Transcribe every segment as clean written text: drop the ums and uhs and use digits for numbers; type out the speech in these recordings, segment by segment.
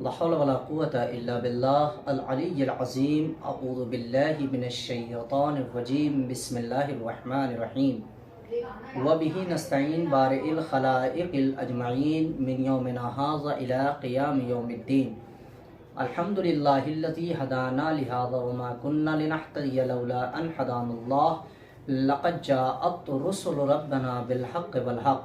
لا حول ولا قوة إلا بالله العلي العظيم أعوذ بالله من الشيطان الرجيم بسم الله الرحمن الرحيم وبه نستعين بارئ الخلائق الأجمعين من يومنا هذا إلى قيام يوم الدين الحمد لله الذي هدانا لهذا وما كنا لنهتدي لولا أن هدانا الله لقد جاءت رسل ربنا بالحق والحق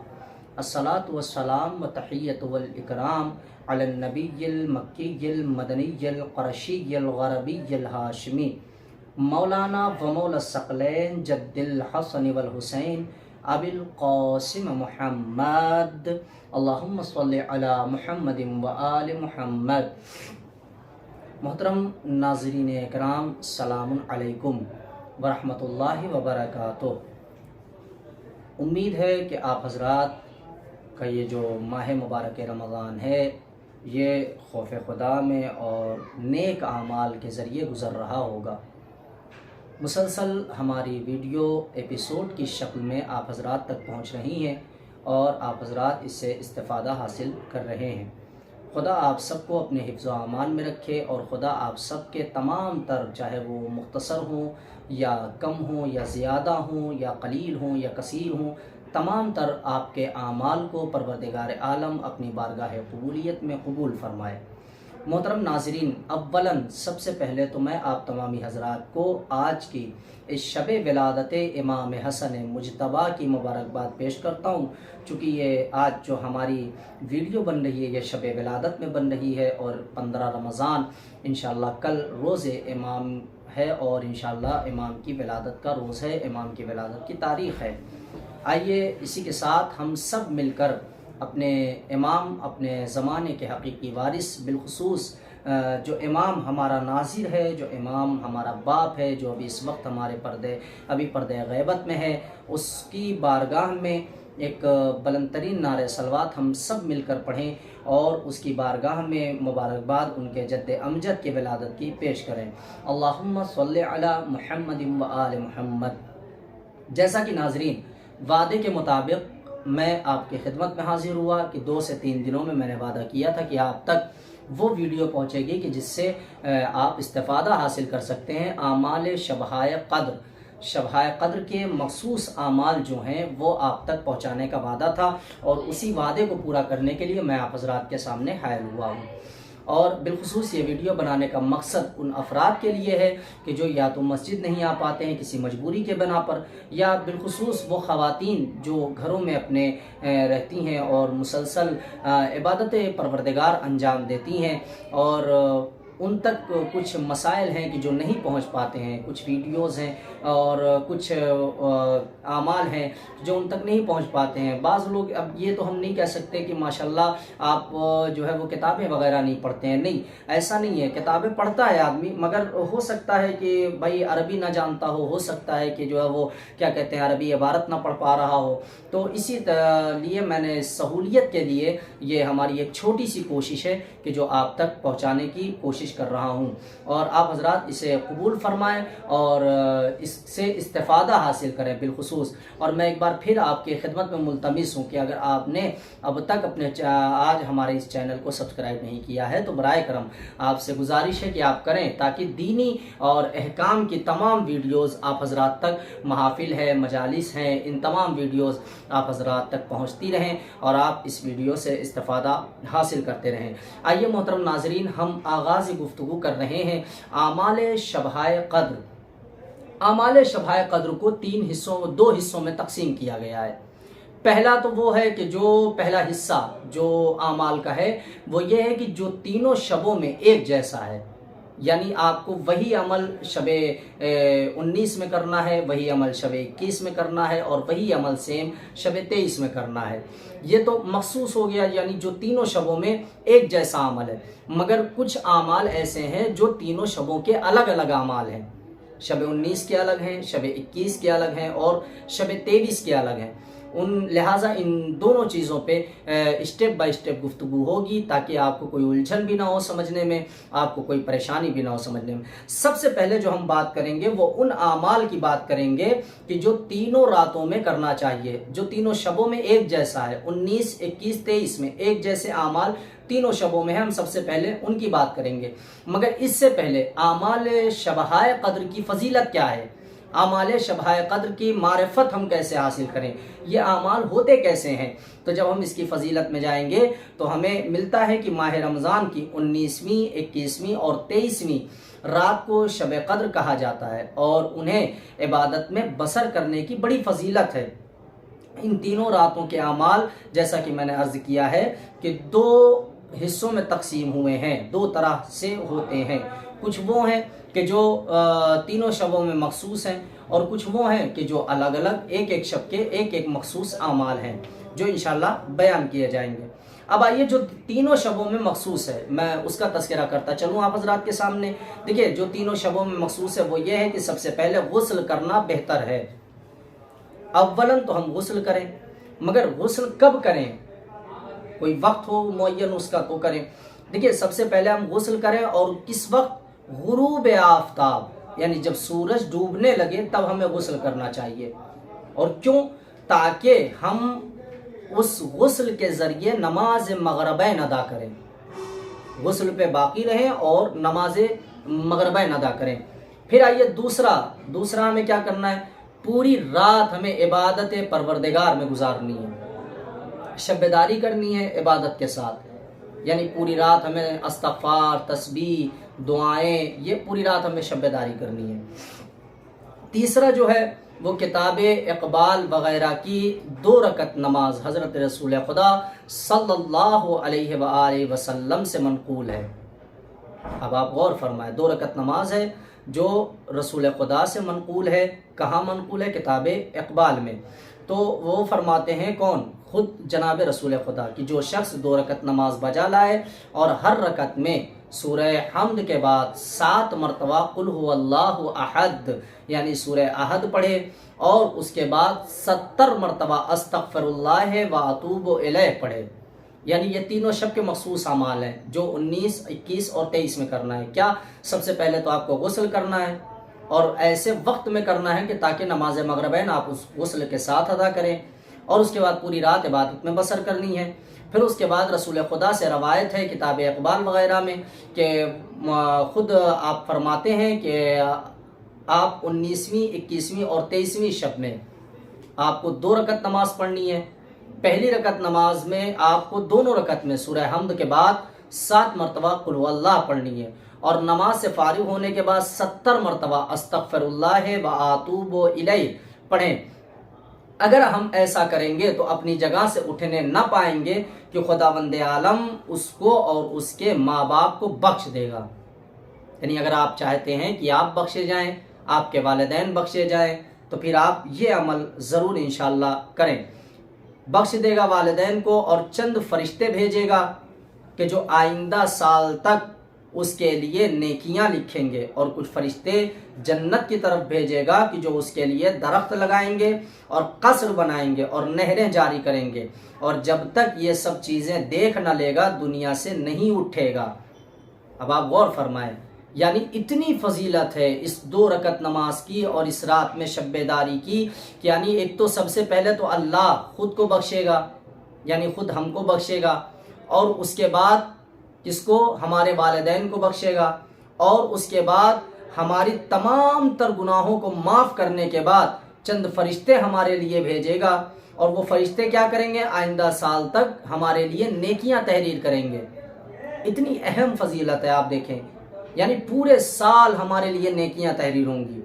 الصلاة والسلام والتحية والإكرام على النبي المكي المدني القرشي الغربي الهاشمي مولانا ومولى الثقلين جد الحسن والحسين أبي القاسم محمد اللهم صل على محمد وآل محمد. محترم ناظرین اکرام، السلام علیکم ورحمۃ اللہ وبرکاتہ. امید ہے کہ آپ حضرات کا یہ جو ماہ مبارک رمضان ہے یہ خوف خدا میں اور نیک اعمال کے ذریعے گزر رہا ہوگا. مسلسل ہماری ویڈیو ایپیسوڈ کی شکل میں آپ حضرات تک پہنچ رہی ہیں اور آپ حضرات اس سے استفادہ حاصل کر رہے ہیں. خدا آپ سب کو اپنے حفظ و امان میں رکھے اور خدا آپ سب کے تمام تر، چاہے وہ مختصر ہوں یا کم ہوں یا زیادہ ہوں یا قلیل ہوں یا کثیر ہوں، تمام تر آپ کے اعمال کو پروردگار عالم اپنی بارگاہ قبولیت میں قبول فرمائے. محترم ناظرین، اولاً سب سے پہلے تو میں آپ تمامی حضرات کو آج کی اس شب ولادت امام حسن مجتبیٰ کی مبارکباد پیش کرتا ہوں. چونکہ یہ آج جو ہماری ویڈیو بن رہی ہے یہ شب ولادت میں بن رہی ہے اور 15 رمضان انشاءاللہ کل روز امام ہے اور انشاءاللہ امام کی ولادت کا روز ہے، امام کی ولادت کی تاریخ ہے. آئیے اسی کے ساتھ ہم سب مل کر اپنے امام، اپنے زمانے کے حقیقی وارث، بالخصوص جو امام ہمارا ناظر ہے، جو امام ہمارا باپ ہے، جو ابھی اس وقت ہمارے پردے غیبت میں ہے، اس کی بارگاہ میں ایک بلند ترین نعرہ صلوات ہم سب مل کر پڑھیں اور اس کی بارگاہ میں مبارکباد ان کے جد امجد کی ولادت کی پیش کریں. اللہم صلی علی محمد و آل محمد. جیسا کہ ناظرین وعدے کے مطابق میں آپ کی خدمت میں حاضر ہوا کہ 2 سے 3 دنوں میں نے وعدہ کیا تھا کہ آپ تک وہ ویڈیو پہنچے گی کہ جس سے آپ استفادہ حاصل کر سکتے ہیں. اعمال شبہ قدر کے مخصوص اعمال جو ہیں وہ آپ تک پہنچانے کا وعدہ تھا اور اسی وعدے کو پورا کرنے کے لیے میں آپ حضرات کے سامنے حائل ہوا ہوں. اور بالخصوص یہ ویڈیو بنانے کا مقصد ان افراد کے لیے ہے کہ جو یا تو مسجد نہیں آ پاتے ہیں کسی مجبوری کے بنا پر، یا بالخصوص وہ خواتین جو گھروں میں اپنے رہتی ہیں اور مسلسل عبادت پروردگار انجام دیتی ہیں اور ان تک کچھ مسائل ہیں کہ جو نہیں پہنچ پاتے ہیں، کچھ ویڈیوز ہیں اور کچھ اعمال ہیں جو ان تک نہیں پہنچ پاتے ہیں. بعض لوگ، اب یہ تو ہم نہیں کہہ سکتے کہ ماشاءاللہ آپ جو ہے وہ کتابیں وغیرہ نہیں پڑھتے ہیں، نہیں، ایسا نہیں ہے. کتابیں پڑھتا ہے آدمی، مگر ہو سکتا ہے کہ بھائی عربی نہ جانتا ہو سکتا ہے کہ جو ہے وہ کیا کہتے ہیں عربی عبارت نہ پڑھ پا رہا ہو. تو اسی لیے میں نے سہولیت کے لیے یہ ہماری ایک چھوٹی سی کوشش ہے کہ جو آپ تک پہنچانے کی کوشش کر رہا ہوں اور آپ حضرات اسے قبول فرمائیں اور اس سے استفادہ حاصل کریں بالخصوص. اور میں ایک بار پھر آپ کی خدمت میں ملتمس ہوں کہ اگر آپ نے اب تک آج ہمارے اس چینل کو سبسکرائب نہیں کیا ہے تو برائے کرم آپ سے گزارش ہے کہ آپ کریں تاکہ دینی اور احکام کی تمام ویڈیوز آپ حضرات تک، محافل ہے، مجالس ہیں، ان تمام ویڈیوز آپ حضرات تک پہنچتی رہیں اور آپ اس ویڈیو سے استفادہ حاصل کرتے رہیں. آئیے محترم ناظرین، ہم آغاز گفتگو کر رہے ہیں اعمال شبہ قدر. اعمال شبہ قدر کو 2 حصوں میں تقسیم کیا گیا ہے. پہلا تو وہ ہے کہ جو پہلا حصہ جو اعمال کا ہے وہ یہ ہے کہ جو تینوں شبوں میں ایک جیسا ہے، یعنی آپ کو وہی عمل شب 19 میں کرنا ہے، وہی عمل شب 21 میں کرنا ہے اور وہی عمل سیم شب 23 میں کرنا ہے. یہ تو مخصوص ہو گیا، یعنی جو تینوں شبوں میں ایک جیسا عمل ہے. مگر کچھ اعمال ایسے ہیں جو تینوں شبوں کے الگ الگ اعمال ہیں. شب 19 کے الگ ہیں، شب 21 کے الگ ہیں اور شب 23 کے الگ ہیں. لہٰذا ان دونوں چیزوں پہ اسٹیپ بائی اسٹیپ گفتگو ہوگی تاکہ آپ کو کوئی الجھن بھی نہ ہو سمجھنے میں، آپ کو کوئی پریشانی بھی نہ ہو سمجھنے میں۔ سب سے پہلے جو ہم بات کریں گے وہ ان اعمال کی بات کریں گے کہ جو تینوں راتوں میں کرنا چاہیے، جو تینوں شبوں میں ایک جیسا ہے، 19، 21، 23 میں ایک جیسے اعمال تینوں شبوں میں ہیں، ہم سب سے پہلے ان کی بات کریں گے۔ مگر اس سے پہلے اعمال شبہائے قدر کی فضیلت کیا ہے، اعمال شبہائے قدر کی معرفت ہم کیسے حاصل کریں، یہ اعمال ہوتے کیسے ہیں، تو جب ہم اس کی فضیلت میں جائیں گے تو ہمیں ملتا ہے کہ ماہ رمضان کی 19ویں، 21ویں اور 23ویں رات کو شب قدر کہا جاتا ہے اور انہیں عبادت میں بسر کرنے کی بڑی فضیلت ہے۔ ان تینوں راتوں کے اعمال جیسا کہ میں نے عرض کیا ہے کہ دو حصوں میں تقسیم ہوئے ہیں، دو طرح سے ہوتے ہیں۔ کچھ وہ ہیں کہ جو تینوں شبوں میں مخصوص ہیں اور کچھ وہ ہیں کہ جو الگ الگ ایک ایک شب کے ایک ایک مخصوص اعمال ہیں جو انشاءاللہ بیان کیے جائیں گے۔ اب آئیے جو تینوں شبوں میں مخصوص ہے میں اس کا تذکرہ کرتا چلوں آپ حضرات کے سامنے۔ دیکھیے جو تینوں شبوں میں مخصوص ہے وہ یہ ہے کہ سب سے پہلے غسل کرنا بہتر ہے۔ اولاً تو ہم غسل کریں، مگر غسل کب کریں، کوئی وقت ہو معین اس کا تو کریں۔ دیکھیے سب سے پہلے ہم غسل کریں اور کس وقت، غروب آفتاب یعنی جب سورج ڈوبنے لگے تب ہمیں غسل کرنا چاہیے۔ اور کیوں؟ تاکہ ہم اس غسل کے ذریعے نماز مغربین ادا کریں، غسل پہ باقی رہیں اور نماز مغربین ادا کریں۔ پھر آئیے دوسرا ہمیں کیا کرنا ہے، پوری رات ہمیں عبادت پروردگار میں گزارنی ہے، شبیداری کرنی ہے عبادت کے ساتھ، یعنی پوری رات ہمیں استغفار، تسبیح، دعائیں، یہ پوری رات ہمیں شبیداری کرنی ہے۔ تیسرا جو ہے وہ کتاب اقبال وغیرہ کی 2 رکعت نماز حضرت رسول خدا صلی اللہ علیہ وآلہ وسلم سے منقول ہے۔ اب آپ غور فرمائیں، 2 رکعت نماز ہے جو رسول خدا سے منقول ہے۔ کہاں منقول ہے؟ کتاب اقبال میں۔ تو وہ فرماتے ہیں کون؟ خود جناب رسول خدا کہ جو شخص 2 رکعت نماز بجا لائے اور ہر رکعت میں سورہ حمد کے بعد 7 مرتبہ قل هو اللہ احد یعنی سورہ احد پڑھے اور اس کے بعد 70 مرتبہ استغفر اللہ واتوب الیہ پڑھے، یعنی یہ تینوں شب کے مخصوص اعمال ہیں جو 19، 21 اور 23 میں کرنا ہے۔ کیا؟ سب سے پہلے تو آپ کو غسل کرنا ہے اور ایسے وقت میں کرنا ہے کہ تاکہ نماز مغربین آپ اس غسل کے ساتھ ادا کریں، اور اس کے بعد پوری رات عبادت میں بسر کرنی ہے۔ پھر اس کے بعد رسول خدا سے روایت ہے کتاب اقبال وغیرہ میں کہ خود آپ فرماتے ہیں کہ آپ 19ویں، 21ویں اور 23ویں شب میں آپ کو 2 رکعت نماز پڑھنی ہے۔ پہلی رکعت نماز میں آپ کو دونوں رکعت میں سورہ حمد کے بعد 7 مرتبہ قل هو اللہ پڑھنی ہے، اور نماز سے فارغ ہونے کے بعد 70 مرتبہ استغفر اللہ واتوب الیہ پڑھیں۔ اگر ہم ایسا کریں گے تو اپنی جگہ سے اٹھنے نہ پائیں گے کہ خداوند عالم اس کو اور اس کے ماں باپ کو بخش دے گا۔ یعنی اگر آپ چاہتے ہیں کہ آپ بخشے جائیں، آپ کے والدین بخشے جائیں، تو پھر آپ یہ عمل ضرور انشاءاللہ کریں۔ بخش دے گا والدین کو اور چند فرشتے بھیجے گا کہ جو آئندہ سال تک اس کے لیے نیکیاں لکھیں گے، اور کچھ فرشتے جنت کی طرف بھیجے گا کہ جو اس کے لیے درخت لگائیں گے اور قصر بنائیں گے اور نہریں جاری کریں گے، اور جب تک یہ سب چیزیں دیکھ نہ لے گا دنیا سے نہیں اٹھے گا۔ اب آپ غور فرمائیں، یعنی اتنی فضیلت ہے اس 2 رکعت نماز کی اور اس رات میں شب بیداری کی، کہ یعنی ایک تو سب سے پہلے تو اللہ خود کو بخشے گا، یعنی خود ہم کو بخشے گا، اور اس کے بعد کس کو؟ ہمارے والدین کو بخشے گا، اور اس کے بعد ہماری تمام تر گناہوں کو معاف کرنے کے بعد چند فرشتے ہمارے لیے بھیجے گا، اور وہ فرشتے کیا کریں گے؟ آئندہ سال تک ہمارے لیے نیکیاں تحریر کریں گے۔ اتنی اہم فضیلت ہے، آپ دیکھیں، یعنی پورے سال ہمارے لیے نیکیاں تحریر ہوں گی۔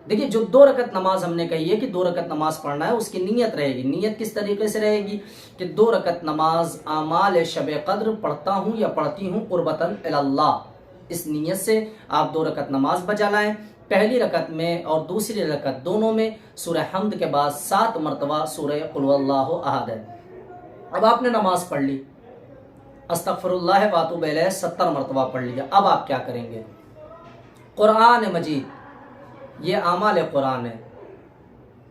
دیکھیے جو 2 رکعت نماز ہم نے کہی ہے کہ 2 رکعت نماز پڑھنا ہے، اس کی نیت رہے گی۔ نیت کس طریقے سے رہے گی کہ 2 رکعت نماز اعمال شب قدر پڑھتا ہوں یا پڑھتی ہوں قربتاً اللہ، اس نیت سے آپ 2 رکعت نماز بجا لائیں۔ پہلی رکعت میں اور دوسری رکعت دونوں میں سورہ حمد کے بعد 7 مرتبہ سورہ قل هو اللہ احد ہے۔ اب آپ نے نماز پڑھ لی، استغفر اللہ واتوب الیہ 70 مرتبہ پڑھ لیا، اب آپ کیا کریں گے؟ قرآن مجید، یہ اعمال قرآن ہے،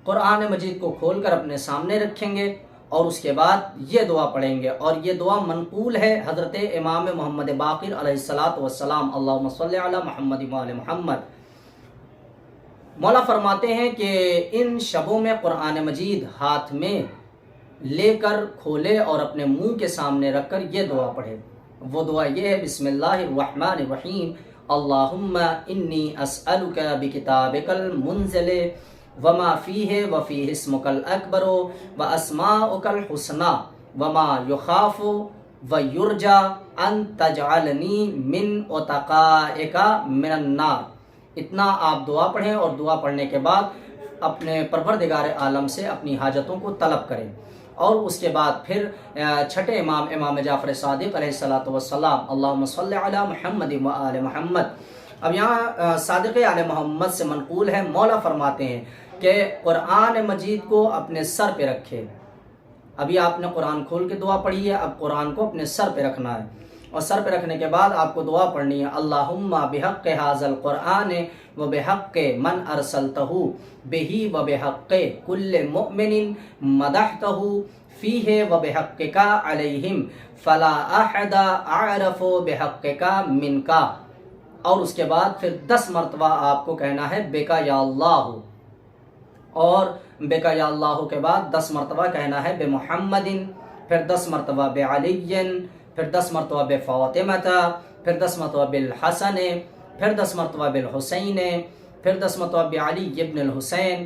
قرآن مجید کو کھول کر اپنے سامنے رکھیں گے اور اس کے بعد یہ دعا پڑھیں گے، اور یہ دعا منقول ہے حضرت امام محمد باقر علیہ الصلاۃ والسلام، اللہم صلی علی محمد وآل محمد۔ مولا فرماتے ہیں کہ ان شبوں میں قرآن مجید ہاتھ میں لے کر کھولے اور اپنے منہ کے سامنے رکھ کر یہ دعا پڑھے۔ وہ دعا یہ ہے، بسم اللہ الرحمن الرحیم، اللہم انی اسألک بکتابک المنزل وما فیہ وفیہ اسمک الاکبر واسماؤک الحسنی وما یخاف ویرجا ان تجعلنی من اتقائک من النار۔ اتنا آپ دعا پڑھیں، اور دعا پڑھنے کے بعد اپنے پروردگار عالم سے اپنی حاجتوں کو طلب کریں۔ اور اس کے بعد پھر چھٹے امام، امام جعفر صادق علیہ الصلاۃ والسلام، اللہم صلی علی محمد وآل محمد۔ اب یہاں صادق آل محمد سے منقول ہے، مولا فرماتے ہیں کہ قرآن مجید کو اپنے سر پہ رکھے۔ ابھی آپ نے قرآن کھول کے دعا پڑھی ہے، اب قرآن کو اپنے سر پہ رکھنا ہے، اور سر پہ رکھنے کے بعد آپ کو دعا پڑھنی ہے، اللہم بحق ھذا القرآن و بحق من ارسلتہ بہ و بحق کل مؤمن مدحتہ فیہ و بحقک علیہم فلا احد اعرف بحقک منک۔ اور اس کے بعد پھر 10 مرتبہ آپ کو کہنا ہے بکا یا اللہ، اور بکا یا اللہ کے بعد 10 مرتبہ کہنا ہے بے محمد، پھر 10 مرتبہ بے علی، پھر 10 مرتبہ بے فاطمہ، پھر 10 مرتبہ بالحسن، پھر 10 مرتبہ بالحسین، پھر 10 مرتبہ بعلی ابن الحسین،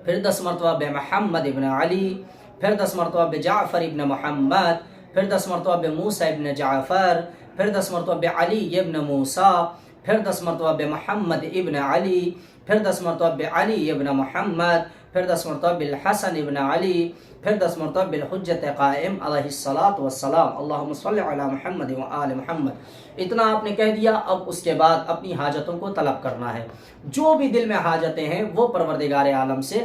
پھر 10 مرتبہ بے محمد ابن علی، پھر 10 مرتبہ بے جعفر ابن محمد، پھر 10 مرتبہ بے موسیٰ ابن جعفر، پھر 10 مرتبہ بے علی ابن موسیٰ، پھر 10 مرتبہ بے محمد ابن علی، پھر 10 مرتبہ بے علی ابن محمد، پھر 10 مرتبہ بالحسن ابن علی، پھر 10 مرتبہ بالحجت قائم علیہ الصلاۃ والسلام، اللہم صلی علی محمد وآل محمد۔ اتنا آپ نے کہہ دیا، اب اس کے بعد اپنی حاجتوں کو طلب کرنا ہے، جو بھی دل میں حاجتیں ہیں وہ پروردگار عالم سے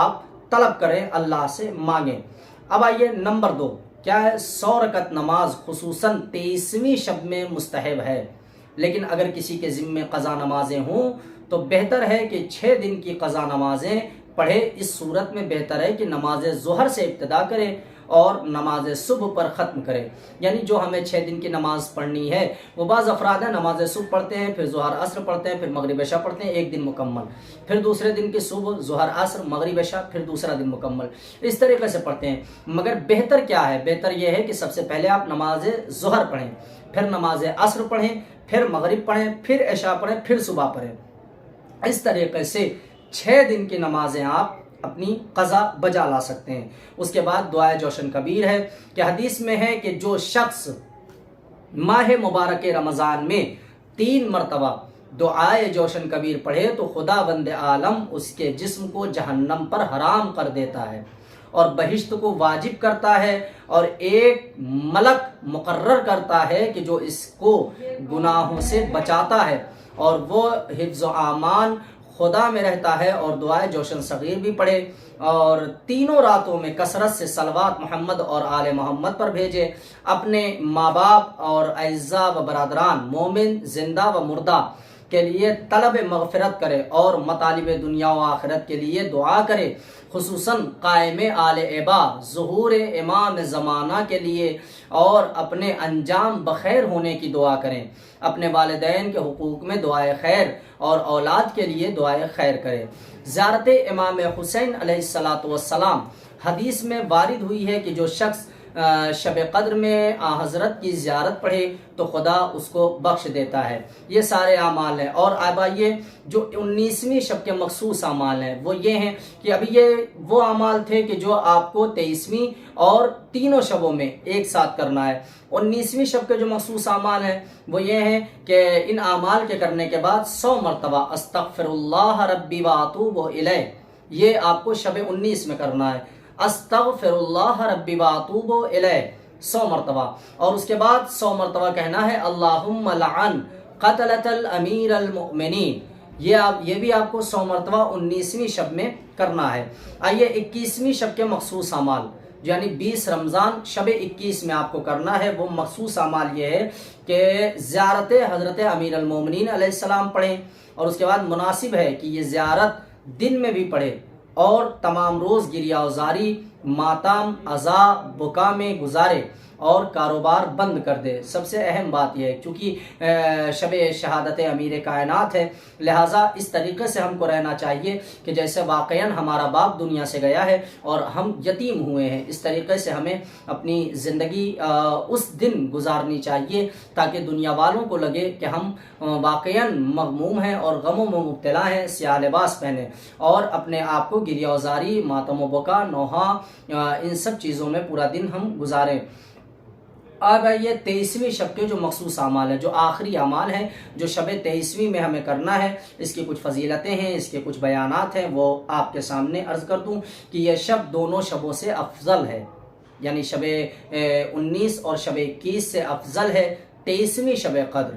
آپ طلب کریں، اللہ سے مانگیں۔ اب آئیے نمبر 2، کیا ہے؟ 100 رکعت نماز خصوصاً 23ویں شب میں مستحب ہے، لیکن اگر کسی کے ذمے قضا نمازیں ہوں تو بہتر ہے کہ 6 دن کی قضا نمازیں پڑھے۔ اس صورت میں بہتر ہے کہ نماز ظہر سے ابتدا کرے اور نماز صبح پر ختم کرے، یعنی جو ہمیں 6 دن کی نماز پڑھنی ہے، وہ بعض افراد ہیں نماز صبح پڑھتے ہیں، پھر ظہر عصر پڑھتے ہیں، پھر مغرب عشاء پڑھتے ہیں، ایک دن مکمل، پھر دوسرے دن کی صبح ظہر عصر مغرب عشاء، پھر دوسرا دن مکمل، اس طریقے سے پڑھتے ہیں۔ مگر بہتر کیا ہے؟ بہتر یہ ہے کہ سب سے پہلے آپ نماز ظہر پڑھیں، پھر نماز عصر پڑھیں، پھر مغرب پڑھیں، پھر عشاء پڑھیں، پھر صبح پڑھیں۔ اس طریقے سے 6 دن کی نمازیں آپ اپنی قضا بجا لا سکتے ہیں۔ اس کے بعد دعائے جوشن کبیر ہے کہ حدیث میں ہے کہ جو شخص ماہ مبارک رمضان میں 3 مرتبہ دعائے جوشن کبیر پڑھے تو خدا بند عالم اس کے جسم کو جہنم پر حرام کر دیتا ہے اور بہشت کو واجب کرتا ہے، اور ایک ملک مقرر کرتا ہے کہ جو اس کو گناہوں سے بچاتا ہے، اور وہ حفظ و امان خدا میں رہتا ہے۔ اور دعائے جوشن صغیر بھی پڑھے، اور تینوں راتوں میں کثرت سے صلوات محمد اور آل محمد پر بھیجے، اپنے ماں باپ اور اعزاء و برادران مومن زندہ و مردہ کے لیے طلب مغفرت کرے، اور مطالب دنیا و آخرت کے لیے دعا کرے، خصوصاً قائم آل عبا ظہور امام زمانہ کے لیے، اور اپنے انجام بخیر ہونے کی دعا کریں، اپنے والدین کے حقوق میں دعائے خیر اور اولاد کے لیے دعائے خیر کرے۔ زیارت امام حسین علیہ السلام حدیث میں وارد ہوئی ہے کہ جو شخص شب قدر میں حضرت کی زیارت پڑھے تو خدا اس کو بخش دیتا ہے۔ یہ سارے اعمال ہیں، اور اب آئیے جو 19ویں شب کے مخصوص اعمال ہیں وہ یہ ہیں کہ ابھی یہ وہ اعمال تھے کہ جو آپ کو 23ویں اور تینوں شبوں میں ایک ساتھ کرنا ہے۔ 19ویں شب کے جو مخصوص اعمال ہیں وہ یہ ہیں کہ ان اعمال کے کرنے کے بعد 100 مرتبہ استغفر اللہ ربی واتوب الیہ، یہ آپ کو شب 19 میں کرنا ہے، استغفر اللہ ربی واتوب الیہ 100 مرتبہ، اور اس کے بعد 100 مرتبہ کہنا ہے اللہم لعن قتلۃ الامیر المؤمنین، یہ بھی آپ کو 100 مرتبہ 19ویں شب میں کرنا ہے۔ آئیے 21ویں شب کے مخصوص اعمال، یعنی 20 رمضان شب 21 میں آپ کو کرنا ہے، وہ مخصوص اعمال یہ ہے کہ زیارت حضرت امیر المومنین علیہ السلام پڑھیں، اور اس کے بعد مناسب ہے کہ یہ زیارت دن میں بھی پڑھے، اور تمام روز گریہ وزاری، ماتم، عزا، بکا میں گزارے اور کاروبار بند کر دے۔ سب سے اہم بات یہ ہے چونکہ شب شہادت امیر کائنات ہے، لہٰذا اس طریقے سے ہم کو رہنا چاہیے کہ جیسے واقعاً ہمارا باپ دنیا سے گیا ہے اور ہم یتیم ہوئے ہیں، اس طریقے سے ہمیں اپنی زندگی اس دن گزارنی چاہیے تاکہ دنیا والوں کو لگے کہ ہم واقعاً مغموم ہیں اور غموں میں مبتلا ہیں، سیاہ لباس پہنے اور اپنے آپ کو گریہ وزاری، ماتم و بکا، نوحہ، ان سب چیزوں میں پورا دن ہم گزاریں۔ اب یہ 23ویں شب کے جو مخصوص اعمال ہیں، جو آخری اعمال ہیں جو شب 23ویں میں ہمیں کرنا ہے، اس کی کچھ فضیلتیں ہیں، اس کے کچھ بیانات ہیں، وہ آپ کے سامنے عرض کر دوں کہ یہ شب دونوں شبوں سے افضل ہے، یعنی شب 19 اور شب 21 سے افضل ہے 23ویں شب قدر،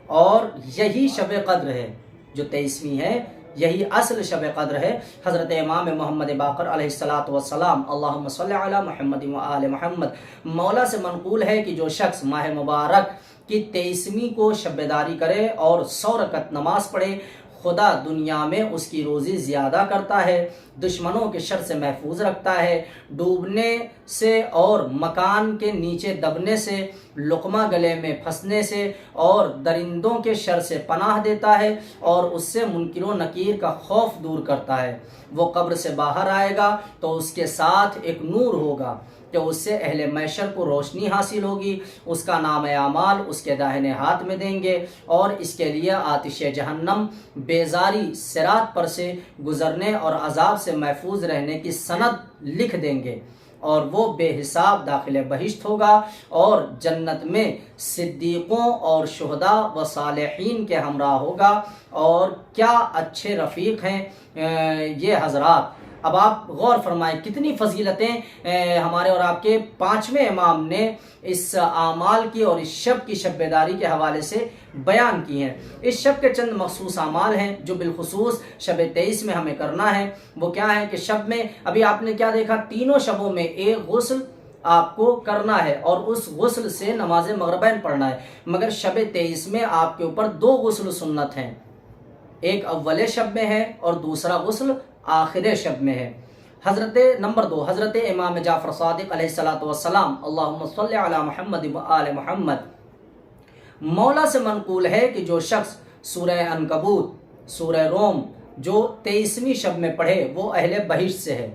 اور یہی شب قدر ہے جو 23ویں ہے، یہی اصل شب قدر ہے۔ حضرت امام محمد باقر علیہ السلام اللہم صلی علی محمد و آل محمد، مولا سے منقول ہے کہ جو شخص ماہ مبارک کی 23ویں کو شب بیداری کرے اور 100 رکعت نماز پڑھے، خدا دنیا میں اس کی روزی زیادہ کرتا ہے، دشمنوں کے شر سے محفوظ رکھتا ہے، ڈوبنے سے اور مکان کے نیچے دبنے سے، لقمہ گلے میں پھنسنے سے اور درندوں کے شر سے پناہ دیتا ہے، اور اس سے منکر و نکیر کا خوف دور کرتا ہے۔ وہ قبر سے باہر آئے گا تو اس کے ساتھ ایک نور ہوگا کہ اس سے اہل محشر کو روشنی حاصل ہوگی، اس کا نام اعمال اس کے داہنے ہاتھ میں دیں گے، اور اس کے لیے آتش جہنم بیزاری صراط پر سے گزرنے اور عذاب سے محفوظ رہنے کی سند لکھ دیں گے، اور وہ بے حساب داخل بہشت ہوگا اور جنت میں صدیقوں اور شہداء و صالحین کے ہمراہ ہوگا۔ اور کیا اچھے رفیق ہیں یہ حضرات! اب آپ غور فرمائیں کتنی فضیلتیں ہمارے اور آپ کے 5ویں امام نے اس اعمال کی اور اس شب کی شب بیداری کے حوالے سے بیان کی ہیں۔ اس شب کے چند مخصوص اعمال ہیں جو بالخصوص شب 23 میں ہمیں کرنا ہے۔ وہ کیا ہے کہ شب میں ابھی آپ نے کیا دیکھا، تینوں شبوں میں ایک غسل آپ کو کرنا ہے اور اس غسل سے نماز مغربین پڑھنا ہے، مگر شب 23 میں آپ کے اوپر 2 غسل سنت ہیں، ایک اول شب میں ہے اور دوسرا غسل آخر شب میں ہے۔ نمبر 2، حضرت امام جعفر صادق علیہ السلام اللہم صلی علی محمد و آل محمد، مولا سے منقول ہے کہ جو شخص سورہ عنکبوت، سورہ روم جو 23ویں شب میں پڑھے وہ اہل بہشت سے ہے۔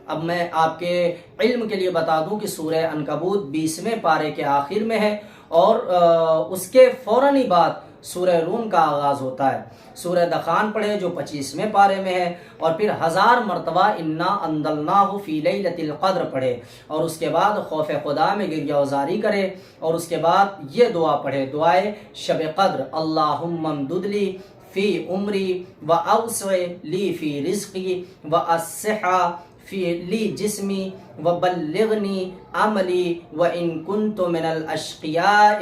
اب میں آپ کے علم کے لیے بتا دوں کہ سورہ عنکبوت 20ویں پارے کے آخر میں ہے، اور اس کے فوراً ہی بعد سورہ روم کا آغاز ہوتا ہے۔ سورہ دخان پڑھے جو 25ویں پارے میں ہے، اور پھر 1000 مرتبہ انا انزلناہ فی لیلۃ القدر پڑھے، اور اس کے بعد خوف خدا میں گریہ وزاری کرے، اور اس کے بعد یہ دعا پڑھے، دعائے شب قدر، اللہم امدد لی فی عمری و اوسع لی فی رزقی و الصحہ فی لی جسمی و بلغنی عملی و ان کنت من الاشقیاء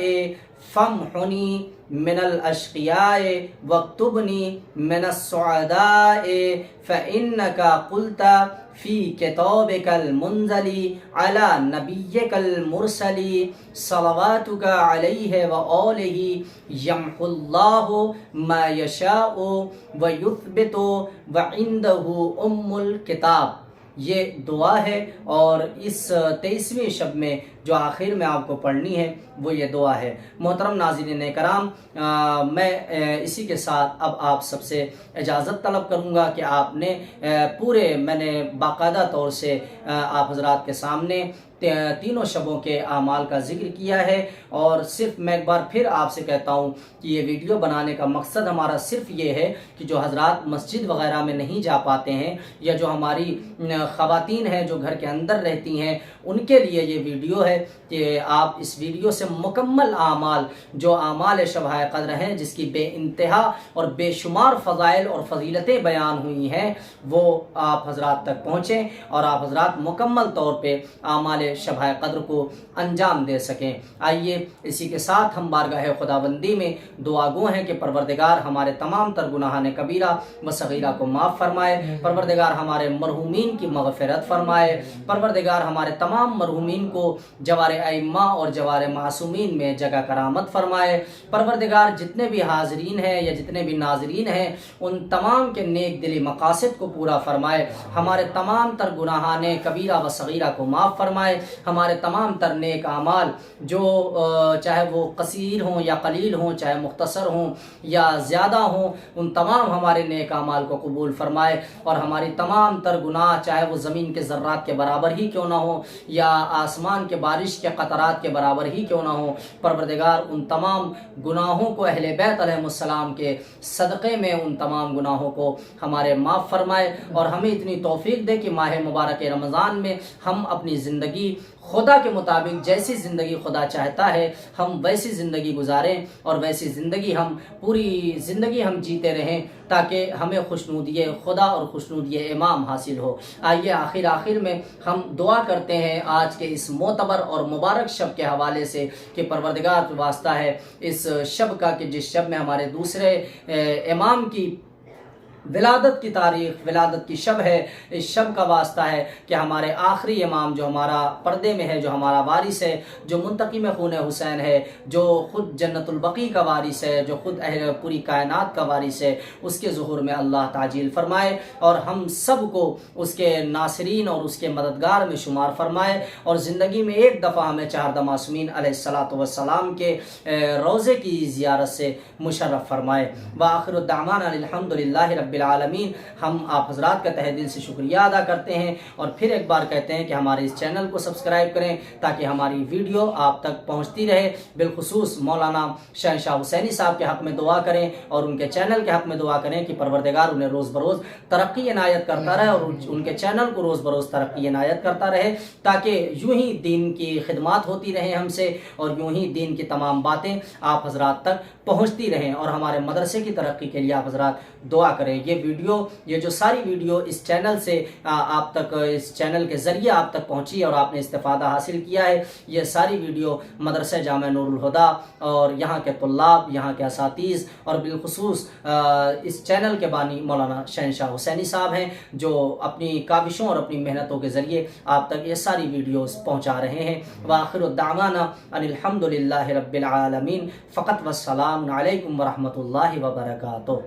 فامحنی من الاشقیاء واکتبنی من السعداء فإنک قلت فی کتابک المنزل علی نبیک المرسل صلواتک علیہ وآلہ یمحو اللہ ما یشاء ویثبت وعندہ ام الکتاب۔ یہ دعا ہے، اور اس 23ویں شب میں جو آخر میں آپ کو پڑھنی ہے وہ یہ دعا ہے۔ محترم ناظرین کرام، میں اسی کے ساتھ اب آپ سب سے اجازت طلب کروں گا کہ آپ نے میں نے باقاعدہ طور سے آپ حضرات کے سامنے تینوں شبوں کے اعمال کا ذکر کیا ہے، اور صرف میں ایک بار پھر آپ سے کہتا ہوں کہ یہ ویڈیو بنانے کا مقصد ہمارا صرف یہ ہے کہ جو حضرات مسجد وغیرہ میں نہیں جا پاتے ہیں، یا جو ہماری خواتین ہیں جو گھر کے اندر رہتی ہیں، ان کے لیے یہ ویڈیو ہے کہ آپ اس ویڈیو سے مکمل اعمال، جو اعمال شبہ قدر ہیں جس کی بے انتہا اور بے شمار فضائل اور فضیلتیں بیان ہوئی ہیں، وہ آپ حضرات تک پہنچیں اور آپ حضرات مکمل طور پہ اعمال ہمارے شبہ قدر کو انجام دے سکیں۔ آئیے اسی کے ساتھ ہم بارگاہ خداوندی میں دعا گو ہیں کہ پروردگار ہمارے تمام تر گناہان کبیرہ و صغیرہ کو معاف فرمائے، پروردگار ہمارے مرحومین کی مغفرت فرمائے، پروردگار ہمارے تمام مرحومین کو جوار ائمہ اور جوار معصومین میں جگہ کرامت فرمائے، پروردگار جتنے بھی حاضرین ہیں یا جتنے بھی ناظرین ہیں ان تمام کے نیک دلی مقاصد کو پورا فرمائے، ہمارے تمام تر گناہان کبیرہ و صغیرہ کو معاف فرمائے، ہمارے تمام تر نیک اعمال جو چاہے وہ قصیر ہوں یا قلیل ہوں، چاہے مختصر ہوں یا زیادہ ہوں، ان تمام ہمارے نیک اعمال کو قبول فرمائے، اور ہماری تمام تر گناہ چاہے وہ زمین کے ذرات کے برابر ہی کیوں نہ ہو یا آسمان کے بارش کے قطرات کے برابر ہی کیوں نہ ہو، پروردگار ان تمام گناہوں کو اہل بیت علیہ السلام کے صدقے میں ان تمام گناہوں کو ہمارے معاف فرمائے، اور ہمیں اتنی توفیق دے کہ ماہ مبارک رمضان میں ہم اپنی زندگی خدا کے مطابق جیسی زندگی خدا چاہتا ہے ہم ویسی زندگی گزاریں، اور ویسی زندگی ہم پوری زندگی ہم جیتے رہیں تاکہ ہمیں خوشنودی خدا اور خوشنودی امام حاصل ہو۔ آئیے آخر میں ہم دعا کرتے ہیں آج کے اس معتبر اور مبارک شب کے حوالے سے کہ پروردگار واسطہ ہے اس شب کا کہ جس شب میں ہمارے دوسرے امام کی ولادت کی تاریخ، ولادت کی شب ہے، اس شب کا واسطہ ہے کہ ہمارے آخری امام جو ہمارا پردے میں ہے، جو ہمارا وارث ہے، جو منتقم خون حسین ہے، جو خود جنت البقیع کا وارث ہے، جو خود پوری کائنات کا وارث ہے، اس کے ظہور میں اللہ تعجیل فرمائے اور ہم سب کو اس کے ناصرین اور اس کے مددگار میں شمار فرمائے، اور زندگی میں ایک دفعہ ہمیں چہاردہ معصومین علیہ الصلاۃ والسلام کے روضے کی زیارت سے مشرف فرمائے۔ وآخر الدعوانا الحمدللہ رب العالمین۔ ہم آپ حضرات کا تہہ دل سے شکریہ ادا کرتے ہیں، اور پھر ایک بار کہتے ہیں کہ ہمارے اس چینل کو سبسکرائب کریں تاکہ ہماری ویڈیو آپ تک پہنچتی رہے۔ بالخصوص مولانا شہنشاہ حسینی صاحب کے حق میں دعا کریں اور ان کے چینل کے حق میں دعا کریں کہ پروردگار انہیں روز بروز ترقی عنایت کرتا رہے، اور ان کے چینل کو روز بروز ترقی عنایت کرتا رہے، تاکہ یوں ہی دین کی خدمات ہوتی رہیں ہم سے، اور یوں ہی دین کی تمام باتیں آپ حضرات تک پہنچتی رہیں، اور ہمارے مدرسے کی ترقی کے لیے آپ حضرات دعا کریں۔ یہ جو ساری ویڈیو اس چینل سے آپ تک، اس چینل کے ذریعے آپ تک پہنچی اور آپ نے استفادہ حاصل کیا ہے، یہ ساری ویڈیو مدرسہ جامع نور الہدیٰ اور یہاں کے طلاب، یہاں کے اساتذہ، اور بالخصوص اس چینل کے بانی مولانا شہنشاہ حسینی صاحب ہیں، جو اپنی کاوشوں اور اپنی محنتوں کے ذریعے آپ تک یہ ساری ویڈیوز پہنچا رہے ہیں۔ وآخر الدعوانا ان الحمدللہ رب العالمین۔ فقط والسلام علیکم ورحمۃ اللہ وبرکاتہ۔